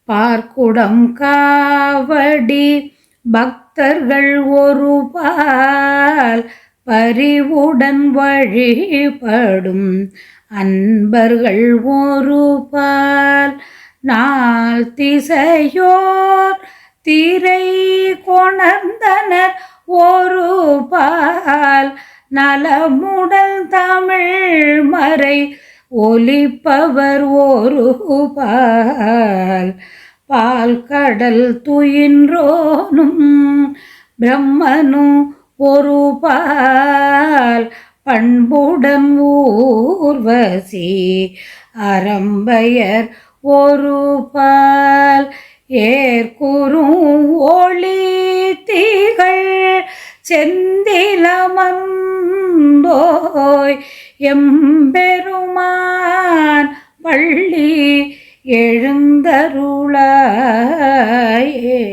பார்க்குடம் காவடி பக்தர்கள் ஒரு பால் பரிவுடன் வழிபடும் அன்பர்கள் ஒரு பால் நாள் திசையோர் திரை கொணர்ந்தனர் ஒரு பால் நலமுடல் தமிழ் மறை ஒலிப்பவர் ஒரு பால் பால் கடல் துயின்றோனும் பிரம்மனும் ஒரு பால் பண்புடன் ஊர்வசி அரம்பையர் ஒரு பால் ஏற்குறும் ஒளி தீகள் செந்திலமந்தோய் எம்பெருமான் பள்ளி எழுந்தருளாயே.